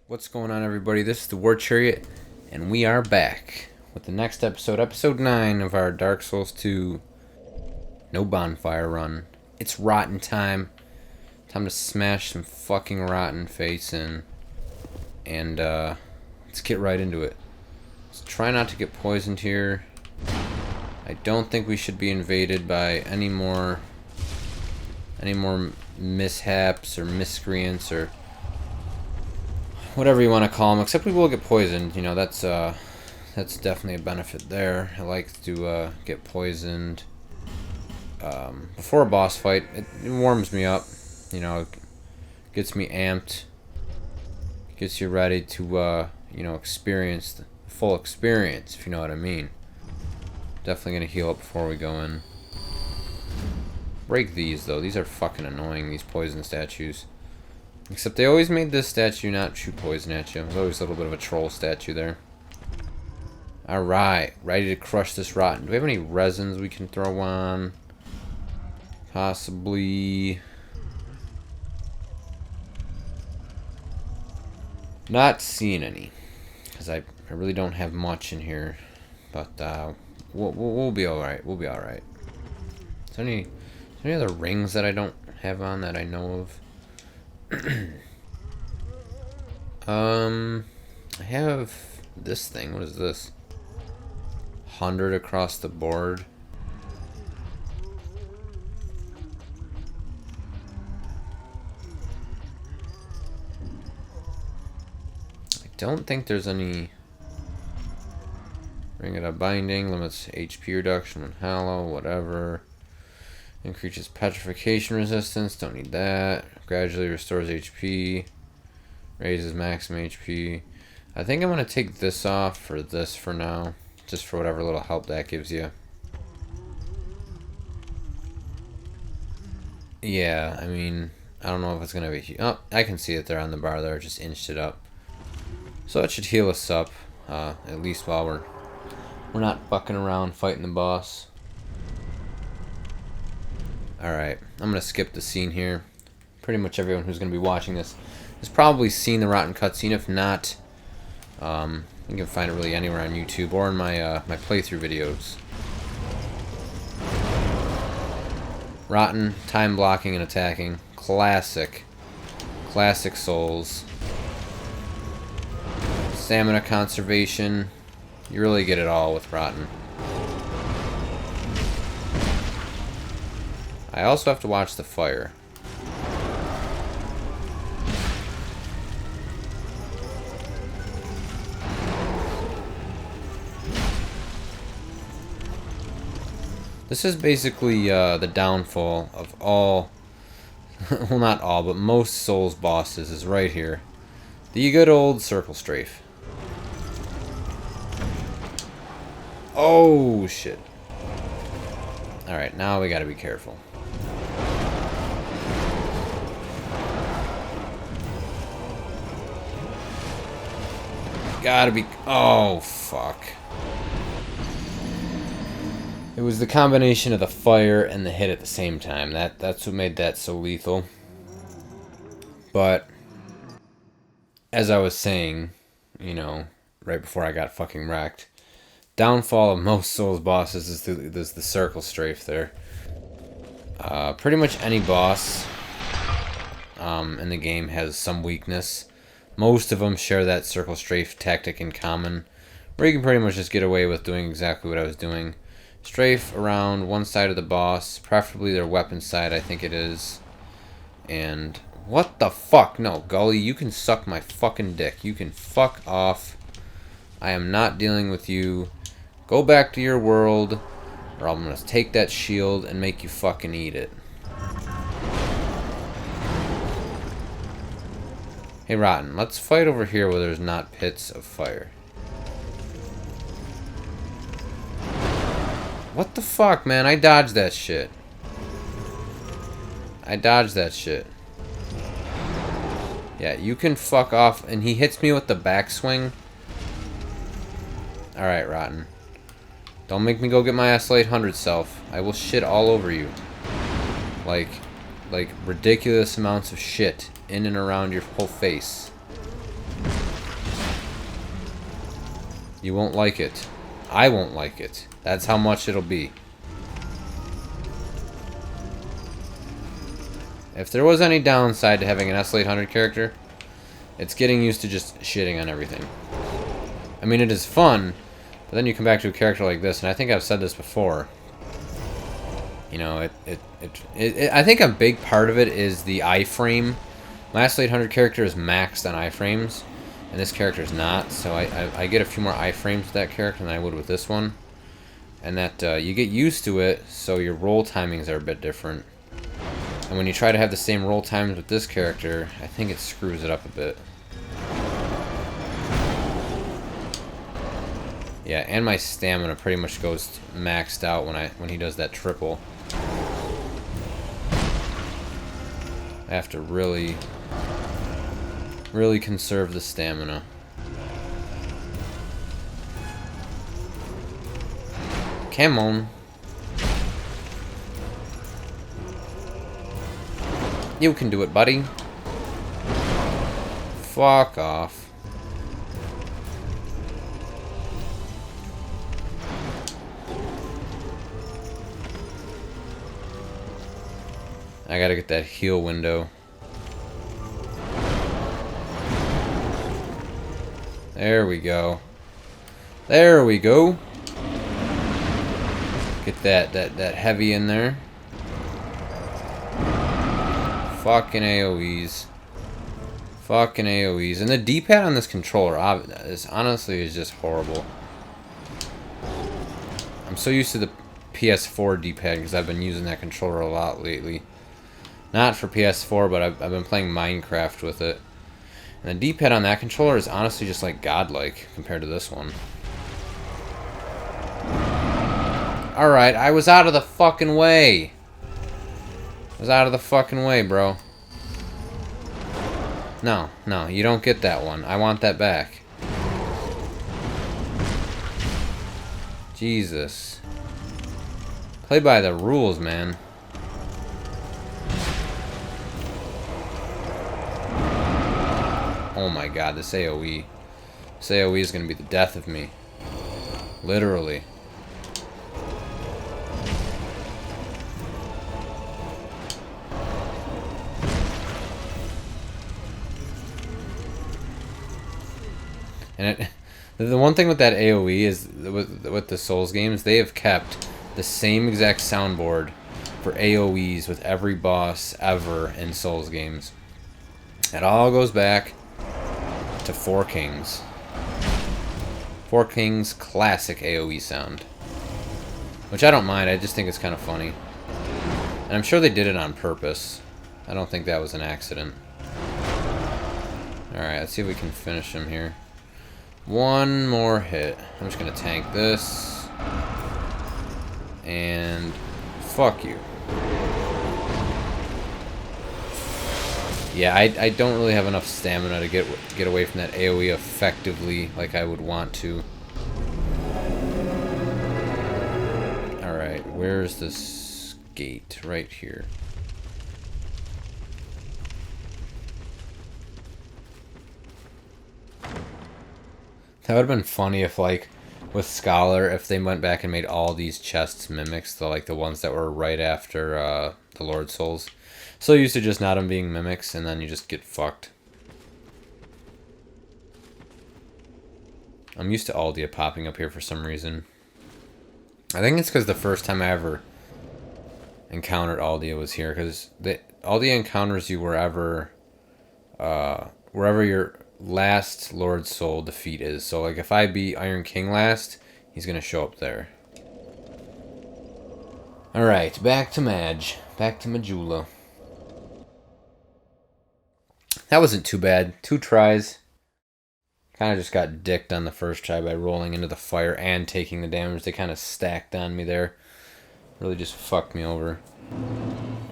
What's going on, everybody? This is the War Chariot, and we are back with the next episode, Episode 9 of our Dark Souls 2 No Bonfire run. It's rotten time. Time to smash some fucking rotten face in. And, let's get right into it. Let's try not to get poisoned here. I don't think we should be invaded by any more mishaps or miscreants or whatever you want to call them, except we will get poisoned. You know, that's definitely a benefit there. I like to get poisoned before a boss fight. It warms me up, you know, it gets me amped, gets you ready to you know, experience the full experience, if you know what I mean. Definitely gonna heal up before we go in. Break these though. These are fucking annoying, these poison statues. Except they always made this statue not shoot poison at you. There's always a little bit of a troll statue there. Alright, ready to crush this rotten. Do we have any resins we can throw on? Possibly. Not seeing any. Because I really don't have much in here. But we'll be alright. We'll be alright. Is there any other rings that I don't have on that I know of? I have this thing. What is this? 100 across the board. I don't think there's any. Ring it up binding, limits HP reduction when hollow, whatever. Increases petrification resistance, don't need that. Gradually restores HP. Raises maximum HP. I think I'm going to take this off for this for now. Just for whatever little help that gives you. Yeah, I mean, I don't know if it's going to be... Oh, I can see it there on the bar there. Just inched it up. So it should heal us up. At least while we're not fucking around fighting the boss. Alright, I'm going to skip the scene here. Pretty much everyone who's going to be watching this has probably seen the rotten cutscene. If not, you can find it really anywhere on YouTube or in my my playthrough videos. Rotten, time blocking and attacking. Classic Souls. Stamina conservation. You really get it all with Rotten. I also have to watch the fire. This is basically the downfall of all, well, not all, but most Souls bosses is right here. The good old circle strafe. Oh, shit. Alright, now we gotta be careful. Gotta be... Oh, fuck. It was the combination of the fire and the hit at the same time. That's what made that so lethal. But, as I was saying, you know, right before I got fucking wrecked, downfall of most Souls bosses is the circle strafe there. Pretty much any boss in the game has some weakness. Most of them share that circle strafe tactic in common, where you can pretty much just get away with doing exactly what I was doing. Strafe around one side of the boss, preferably their weapon side, I think it is. And what the fuck? No, Gully, you can suck my fucking dick. You can fuck off. I am not dealing with you. Go back to your world, or I'm gonna take that shield and make you fucking eat it. Hey, Rotten, let's fight over here where there's not pits of fire. What the fuck, man? I dodged that shit. I dodged that shit. Yeah, you can fuck off. And he hits me with the backswing. Alright, Rotten. Don't make me go get my SL800 self. I will shit all over you. Like ridiculous amounts of shit in and around your whole face. You won't like it. I won't like it. That's how much it'll be. If there was any downside to having an S800 character, it's getting used to just shitting on everything. I mean, it is fun, but then you come back to a character like this, and I think I've said this before. You know, I think a big part of it is the iframe. My S800 character is maxed on iframes, and this character is not, so I get a few more iframes with that character than I would with this one. And that you get used to it, so your roll timings are a bit different. And when you try to have the same roll times with this character, I think it screws it up a bit. Yeah, and my stamina pretty much goes maxed out when he does that triple. I have to really conserve the stamina. Come on. You can do it, buddy. Fuck off. I gotta get that heal window. There we go. There we go. Get that heavy in there. Fucking AoEs. Fucking AoEs. And the D-pad on this controller honestly is just horrible. I'm so used to the PS4 D-pad because I've been using that controller a lot lately. Not for PS4, but I've been playing Minecraft with it. And the D-pad on that controller is honestly just like godlike compared to this one. Alright, I was out of the fucking way. I was out of the fucking way, bro. No, you don't get that one. I want that back. Jesus. Play by the rules, man. Oh my god, this AoE. This AoE is gonna be the death of me. Literally. And the one thing with that AoE is, with the Souls games, they have kept the same exact soundboard for AoEs with every boss ever in Souls games. It all goes back to Four Kings. Four Kings classic AoE sound. Which I don't mind, I just think it's kind of funny. And I'm sure they did it on purpose. I don't think that was an accident. Alright, let's see if we can finish him here. One more hit. I'm just gonna tank this. And fuck you. Yeah, I don't really have enough stamina to get away from that AoE effectively like I would want to. Alright, where's this gate? Right here. That would have been funny if, like, with Scholar, if they went back and made all these chests mimics, the ones that were right after the Lord Souls. So used to just not them being mimics, and then you just get fucked. I'm used to Aldia popping up here for some reason. I think it's because the first time I ever encountered Aldia was here, because Aldia encounters you wherever your last Lord Soul defeat is. So, like, if I beat Iron King last, he's gonna show up there. Alright, back to Madge. Back to Majula. That wasn't too bad. 2 tries. Kind of just got dicked on the first try by rolling into the fire and taking the damage. They kind of stacked on me there. Really just fucked me over.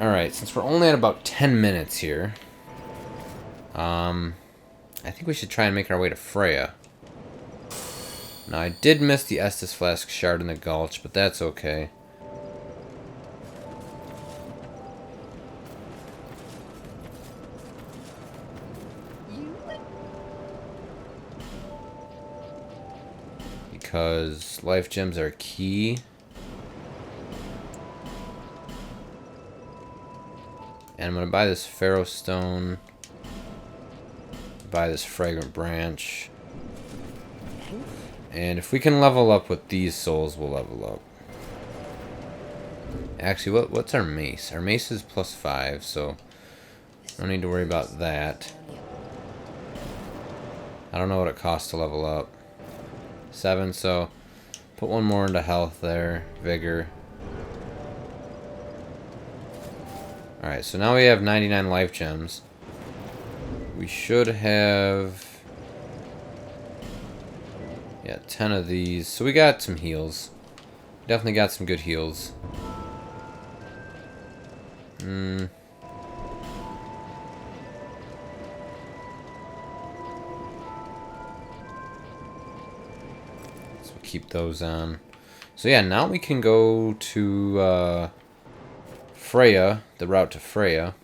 Alright, since we're only at about 10 minutes here, I think we should try and make our way to Freya. Now, I did miss the Estus Flask shard in the Gulch, but that's okay. because life gems are key. And I'm going to buy this Pharaoh Stone. Buy this Fragrant Branch. And if we can level up with these souls, we'll level up. Actually, what's our mace? Our mace is +5, so I don't need to worry about that. I don't know what it costs to level up. 7, so put one more into health there. Vigor. Alright, so now we have 99 life gems. We should have... yeah, 10 of these. So we got some heals. Definitely got some good heals. So we'll keep those on. So yeah, now we can go to Freya, the route to Freya,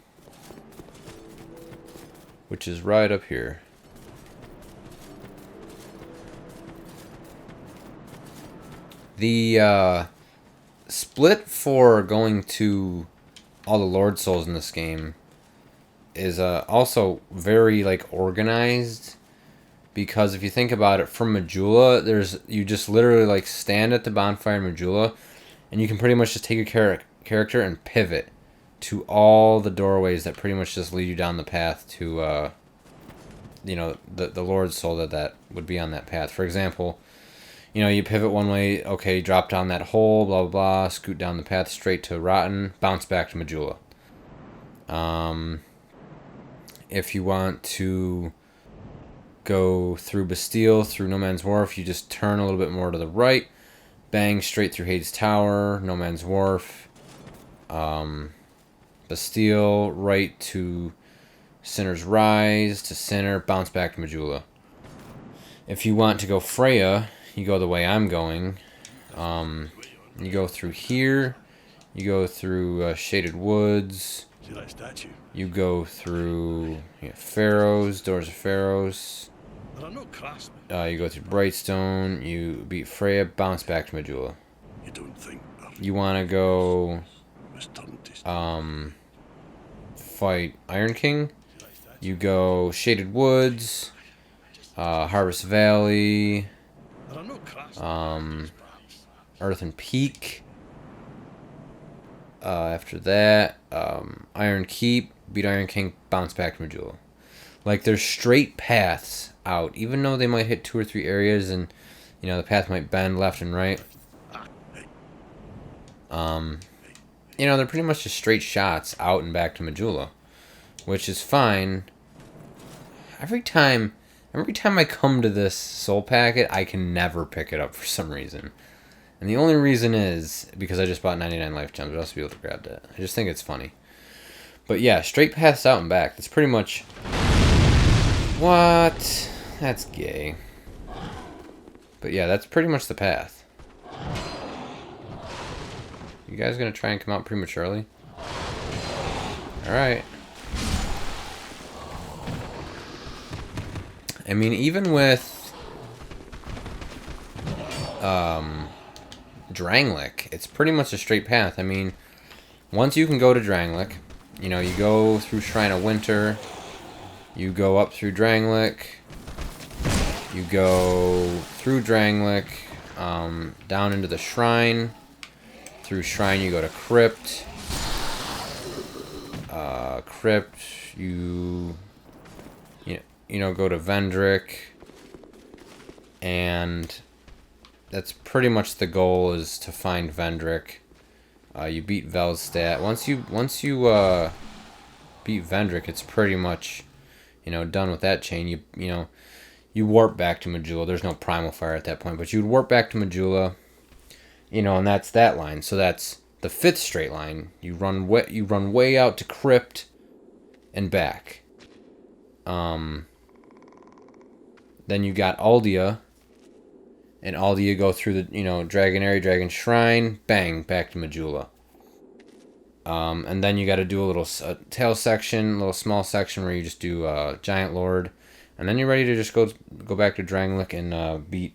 which is right up here. The split for going to all the Lord Souls in this game is also very like organized, because if you think about it, from Majula, you just literally like stand at the bonfire in Majula, and you can pretty much just take your character and pivot to all the doorways that pretty much just lead you down the path to you know, the Lord Soul that would be on that path. For example, you know, you pivot one way, okay, drop down that hole, blah, blah, blah, scoot down the path straight to Rotten, bounce back to Majula. If you want to go through Bastille, through No Man's Wharf, you just turn a little bit more to the right, bang straight through Hades Tower, No Man's Wharf, Bastille, right to Sinner's Rise, to Sinner, bounce back to Majula. If you want to go Freya, you go the way I'm going. You go through here. You go through Shaded Woods. You go through Pharaohs, Doors of Pharaohs. You go through Brightstone. You beat Freya, bounce back to Majula. You want to go fight Iron King. You go Shaded Woods, Harvest Valley, Earthen Peak. After that, Iron Keep, beat Iron King, bounce back to Majula. Like, there's straight paths out, even though they might hit 2 or 3 areas, and you know the path might bend left and right. You know, they're pretty much just straight shots out and back to Majula, which is fine. Every time I come to this soul packet, I can never pick it up for some reason. And the only reason is because I just bought 99 life gems. I'll also be able to grab that. I just think it's funny. But yeah, straight paths out and back. That's pretty much... What? That's gay. But yeah, that's pretty much the path. You guys gonna try and come out prematurely? Alright. I mean, even with Drangleic, it's pretty much a straight path. I mean, once you can go to Drangleic, you know, you go through Shrine of Winter, you go up through Drangleic, you go through Drangleic, down into the Shrine. Through Shrine, you go to Crypt. Crypt, you know, go to Vendrick, and that's pretty much the goal, is to find Vendrick. You beat Velstadt. Once you beat Vendrick, it's pretty much, you know, done with that chain. You know, you warp back to Majula. There's no primal fire at that point, but you'd warp back to Majula, you know, and that's that line. So that's the 5th straight line. You run way out to Crypt and back. Then you got Aldea, and Aldea go through the, you know, Dragon Area, Dragon Shrine, bang, back to Majula. And then you got to do a little tail section, a little small section where you just do Giant Lord, and then you're ready to just go back to Drangleic and beat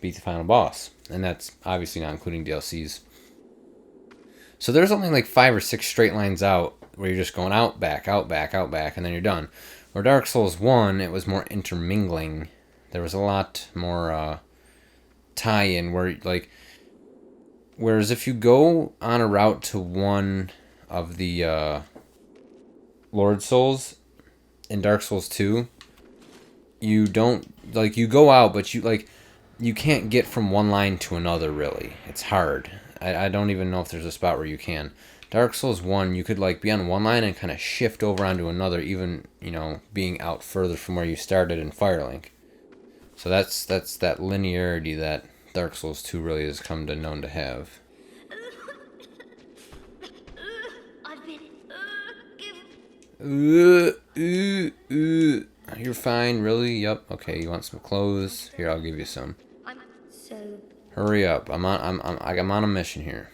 beat the final boss. And that's obviously not including DLCs. So there's only like 5 or 6 straight lines out where you're just going out, back, out, back, out, back, and then you're done. Where Dark Souls 1, it was more intermingling. There was a lot more tie-in where, like, whereas if you go on a route to one of the Lord Souls in Dark Souls 2, you don't, like, you go out, but you can't get from one line to another, really. It's hard. I don't even know if there's a spot where you can. Dark Souls 1, you could, like, be on one line and kind of shift over onto another, even, you know, being out further from where you started in Firelink. So that's that linearity that Dark Souls 2 really has come to known to have. You're fine, really? Yup. Okay, you want some clothes? Here, I'll give you some. Hurry up! I'm on a mission here.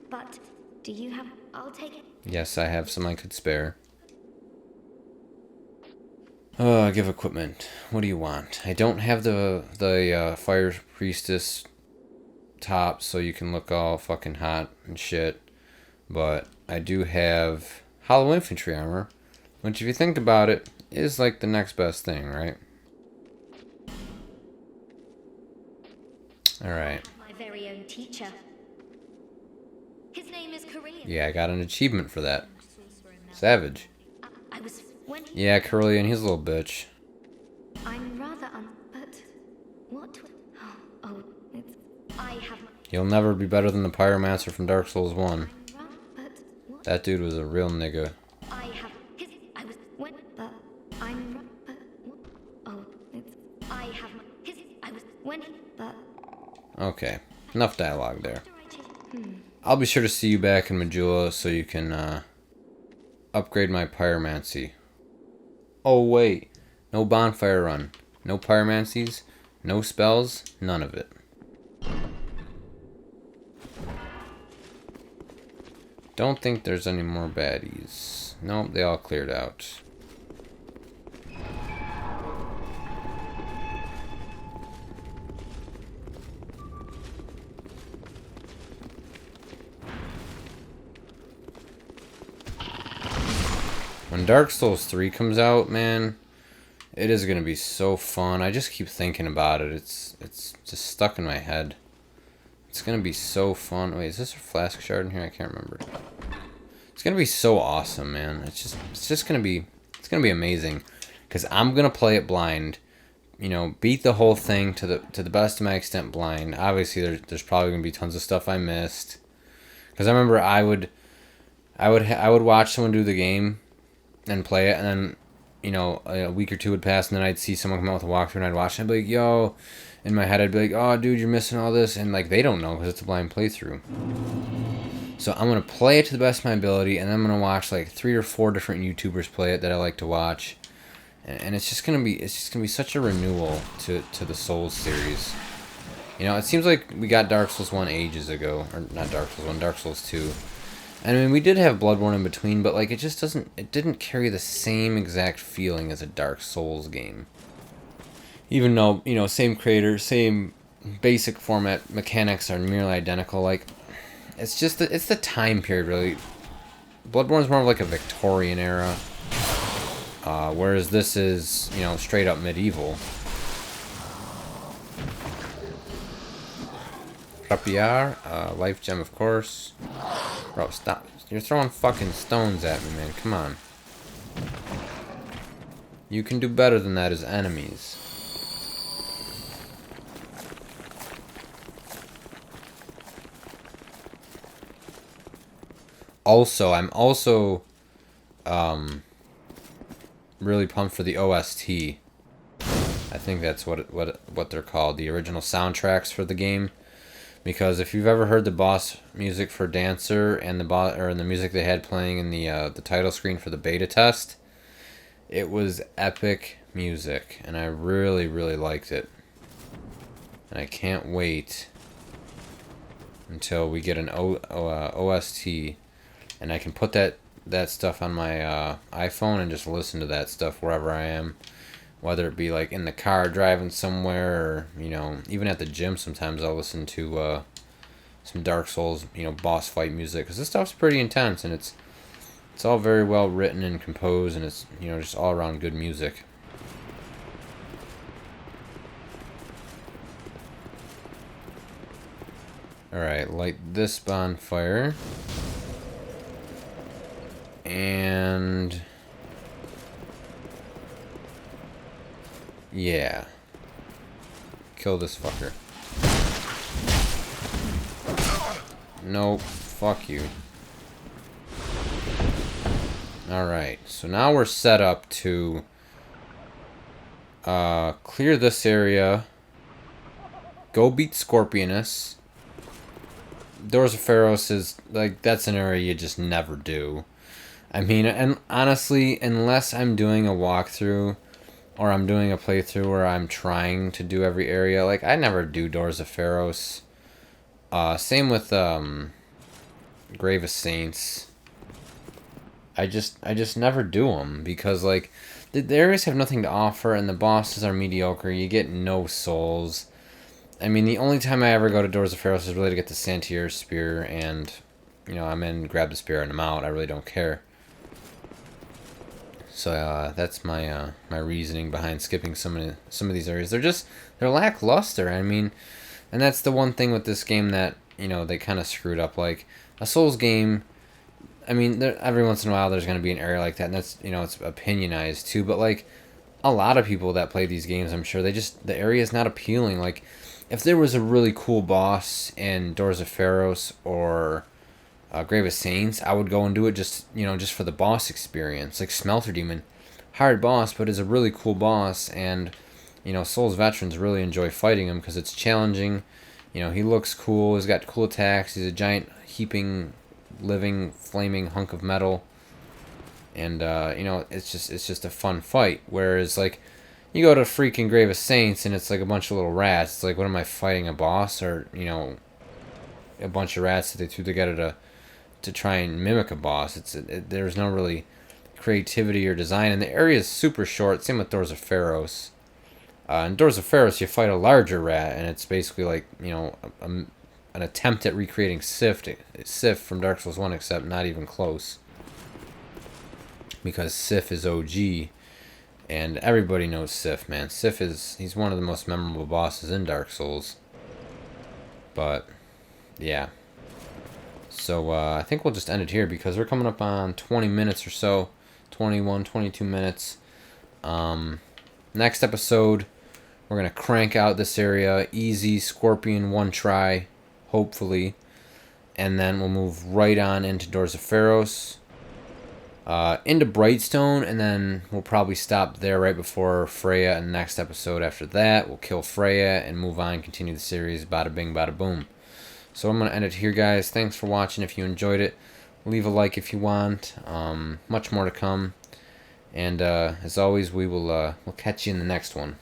But do you have? I'll take it. Yes, I have some I could spare. Give equipment. What do you want? I don't have the Fire Priestess top, so you can look all fucking hot and shit. But I do have Hollow Infantry armor, which, if you think about it, is like the next best thing, right? All right. My very own teacher. His name is Korean. Yeah, I got an achievement for that. Savage. I was when he, Yeah, Curlian, he's a little bitch. I'm rather but what? Oh, it's I have. He'll never be better than the Pyromancer from Dark Souls 1. But what? That dude was a real nigga. I have his. I was when but I'm but what? Oh, it's I have his. I was when but. Okay, enough dialogue there. I'll be sure to see you back in Majula so you can upgrade my pyromancy. Oh wait, no bonfire run, no pyromancies, no spells, none of it. Don't think there's any more baddies. Nope, they all cleared out. When Dark Souls 3 comes out, man, it is going to be so fun. I just keep thinking about it. It's just stuck in my head. It's going to be so fun. Wait, is this a flask shard in here? I can't remember. It's going to be so awesome, man. It's just going to be amazing, cuz I'm going to play it blind. You know, beat the whole thing to the best of my extent blind. Obviously there's probably going to be tons of stuff I missed. Cuz I remember I would watch someone do the game and play it, and then, you know, a week or two would pass, and then I'd see someone come out with a walkthrough, and I'd watch it, and I'd be like, yo, in my head, I'd be like, oh, dude, you're missing all this, and, like, they don't know, because it's a blind playthrough. So I'm going to play it to the best of my ability, and then I'm going to watch, like, 3 or 4 different YouTubers play it that I like to watch, and it's just going to be such a renewal to the Souls series. You know, it seems like we got Dark Souls 1 ages ago, or not Dark Souls 1, Dark Souls 2. I mean, we did have Bloodborne in between, but, like, it didn't carry the same exact feeling as a Dark Souls game. Even though, you know, same creator, same basic format, mechanics are nearly identical, like, it's just, it's the time period, really. Bloodborne's more of, like, a Victorian era, whereas this is, you know, straight up medieval. Rapier, life gem, of course. Bro, stop. You're throwing fucking stones at me, man. Come on. You can do better than that as enemies. Also, I'm also really pumped for the OST. I think that's what they're called, the original soundtracks for the game. Because if you've ever heard the boss music for Dancer and the music they had playing in the title screen for the beta test, it was epic music, and I really, really liked it. And I can't wait until we get an OST, and I can put that stuff on my iPhone and just listen to that stuff wherever I am. whether it be like in the car driving somewhere, or you know, even at the gym. Sometimes I'll listen to some Dark Souls, you know, boss fight music, because this stuff's pretty intense, and it's all very well written and composed, and it's, you know, just all around good music. Alright, light this bonfire. And yeah. Kill this fucker. Nope. Fuck you. Alright, so now we're set up to clear this area. Go beat Scorpionus. Doors of Pharos is, like, that's an area you just never do. I mean, and honestly, unless I'm doing a walkthrough or I'm doing a playthrough where I'm trying to do every area, like, I never do Doors of Pharos. Same with Grave of Saints. I just never do them because, like, the areas have nothing to offer and the bosses are mediocre. You get no souls. I mean, the only time I ever go to Doors of Pharos is really to get the Santier Spear, and, you know, I'm in, grab the spear, and I'm out. I really don't care. So that's my my reasoning behind skipping some of these areas. They're lackluster. I mean, and that's the one thing with this game that, you know, they kind of screwed up. Like a Souls game, I mean, every once in a while there's going to be an area like that, and that's, you know, it's opinionized too. But like a lot of people that play these games, I'm sure the area is not appealing. Like if there was a really cool boss in Doors of Pharos or Grave of Saints, I would go and do it just, you know, just for the boss experience. Like Smelter Demon, hard boss, but is a really cool boss, and, you know, Souls veterans really enjoy fighting him because it's challenging. You know, he looks cool, he's got cool attacks, he's a giant heaping, living, flaming hunk of metal, and you know, it's just a fun fight. Whereas like you go to freaking Grave of Saints and it's like a bunch of little rats. It's like, what am I fighting, a boss, or, you know, a bunch of rats that they threw together to try and mimic a boss? There's no really creativity or design, and the area is super short. Same with Doors of Pharos. In Doors of Pharos, you fight a larger rat, and it's basically like, you know, an attempt at recreating Sif from Dark Souls 1, except not even close. Because Sif is OG, and everybody knows Sif, man. He's one of the most memorable bosses in Dark Souls. But, yeah. So, I think we'll just end it here because we're coming up on 20 minutes or so. 21, 22 minutes. Next episode, we're going to crank out this area. Easy, Scorpion, one try, hopefully. And then we'll move right on into Doors of Pharos. Into Brightstone, and then we'll probably stop there right before Freya, and the next episode after that we'll kill Freya and move on, continue the series, bada bing, bada boom. So I'm going to end it here, guys. Thanks for watching. If you enjoyed it, leave a like if you want. Much more to come, and as always, we'll catch you in the next one.